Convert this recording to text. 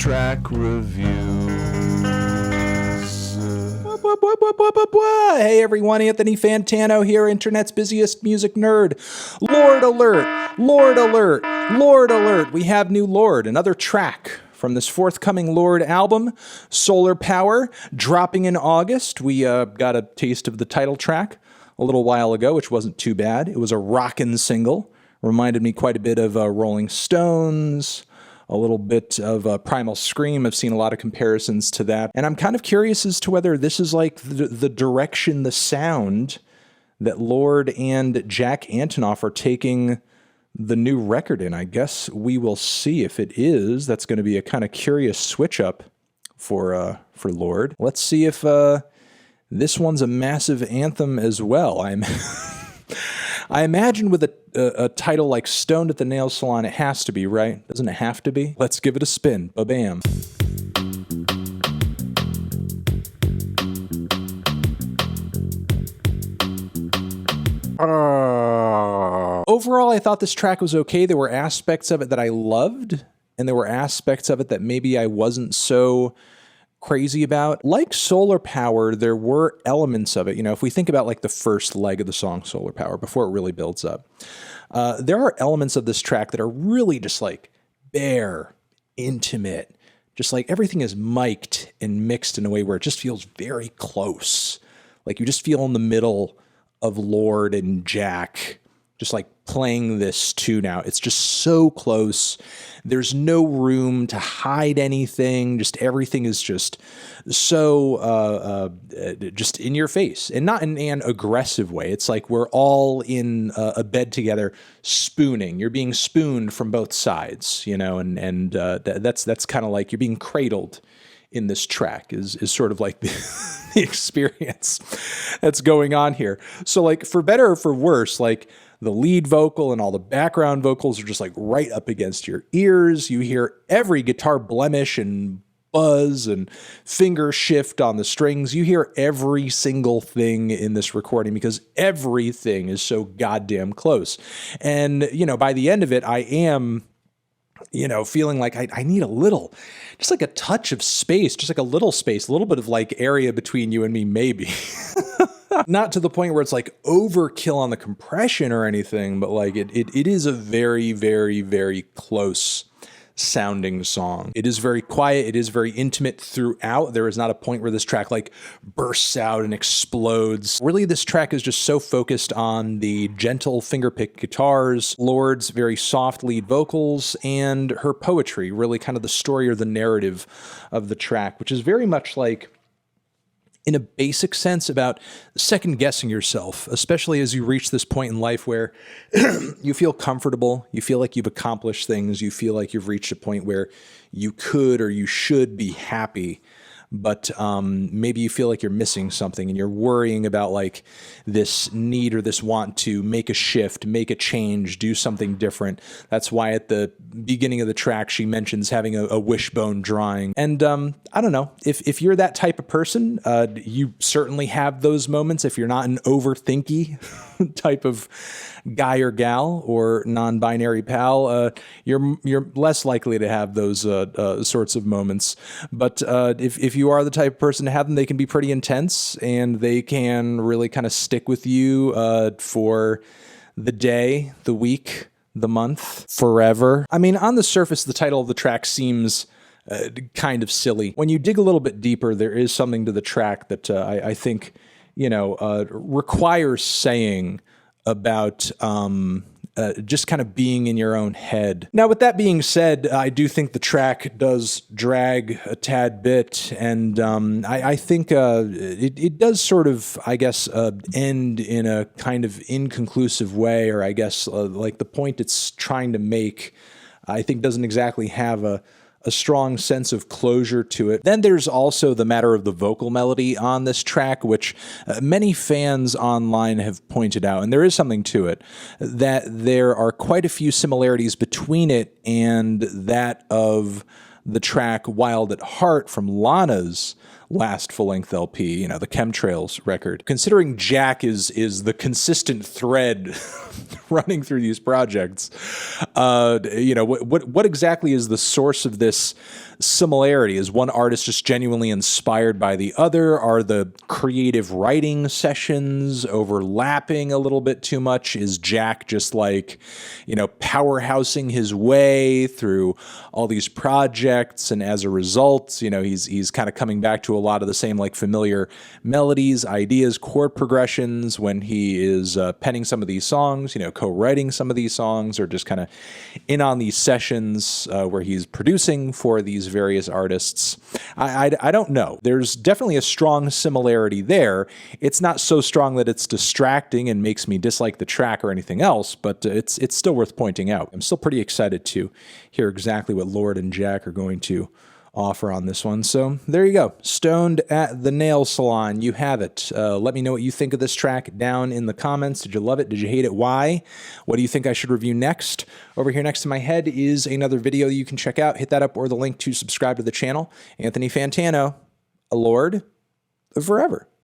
track reviews. Hey everyone, Anthony Fantano here, internet's busiest music nerd. Lorde alert, Lorde alert, Lorde alert. We have new Lorde, another track from this forthcoming Lorde album, Solar Power, dropping in August. We got a taste of the title track a little while ago, which wasn't too bad. It was a rockin' single. Reminded me quite a bit of Rolling Stones, a little bit of Primal Scream. I've seen a lot of comparisons to that. And I'm kind of curious as to whether this is like the direction, the sound that Lorde and Jack Antonoff are taking the new record in. I guess we will see. If it is, that's going to be a kind of curious switch up for Lorde. Let's see if this one's a massive anthem as well. I imagine with a title like Stoned at the Nail Salon, it has to be, right? Doesn't it have to be? Let's give it a spin. Ba-bam. Overall, I thought this track was okay. There were aspects of it that I loved, and there were aspects of it that maybe I wasn't so crazy about. Like Solar Power, there were elements of it. You know, if we think about like the first leg of the song Solar Power, before it really builds up, there are elements of this track that are really just like bare, intimate, just like everything is mic'd and mixed in a way where it just feels very close. Like you just feel in the middle of Lorde and Jack just like playing this tune out. It's just so close. There's no room to hide anything. Just everything is just so just in your face, and not in an aggressive way. It's like we're all in a bed together spooning. You're being spooned from both sides, you know, and that's kind of like you're being cradled in this track is sort of like the experience that's going on here. So like for better or for worse, like the lead vocal and all the background vocals are just like right up against your ears. You hear every guitar blemish and buzz and finger shift on the strings. You hear every single thing in this recording because everything is so goddamn close. And, you know, by the end of it, I am, you know, feeling like I need a little, just like a touch of space, just like a little space, a little bit of like area between you and me, maybe. Not to the point where it's like overkill on the compression or anything, but like it is a very, very, very close sounding song. It is very quiet. It is very intimate throughout. There is not a point where this track like bursts out and explodes. Really, this track is just so focused on the gentle fingerpick guitars, Lorde's very soft lead vocals, and her poetry, really kind of the story or the narrative of the track, which is very much like, in a basic sense, about second guessing yourself, especially as you reach this point in life where you feel comfortable, you feel like you've accomplished things, you feel like you've reached a point where you could or you should be happy, but maybe you feel like you're missing something and you're worrying about like this need or this want to make a shift, make a change, do something different. That's why at the beginning of the track, she mentions having a wishbone drawing. And I don't know, if you're that type of person, you certainly have those moments. If you're not an overthinky type of guy or gal or non-binary pal, you're less likely to have those sorts of moments. But if you are the type of person to have them, they can be pretty intense and they can really kind of stick with you for the day, the week, the month, forever. I mean, on the surface, the title of the track seems kind of silly. When you dig a little bit deeper, there is something to the track that I think, you know, requires saying about just kind of being in your own head. Now, with that being said, I do think the track does drag a tad bit, and I think it does sort of, I guess, end in a kind of inconclusive way, or I guess like the point it's trying to make, I think doesn't exactly have a strong sense of closure to it. Then there's also the matter of the vocal melody on this track, which many fans online have pointed out, and there is something to it, that there are quite a few similarities between it and that of the track Wild at Heart from Lana's last full-length LP, you know, the Chemtrails record. Considering Jack is the consistent thread running through these projects, you know, what exactly is the source of this similarity? Is one artist just genuinely inspired by the other? Are the creative writing sessions overlapping a little bit too much? Is Jack just like, powerhousing his way through all these projects, and as a result, he's kind of coming back to a lot of the same like familiar melodies, ideas, chord progressions when he is penning some of these songs, co-writing some of these songs, or just kind of in on these sessions where he's producing for these various artists. I don't know. There's definitely a strong similarity there. It's not so strong that it's distracting and makes me dislike the track or anything else, but it's still worth pointing out. I'm still pretty excited to hear exactly what Lorde and Jack are going to offer on this one. So there you go. Stoned at the Nail Salon. You have it. Let me know what you think of this track down in the comments. Did you love it? Did you hate it? Why? What do you think I should review next? Over here next to my head is another video you can check out. Hit that up or the link to subscribe to the channel. Anthony Fantano, a Lorde forever.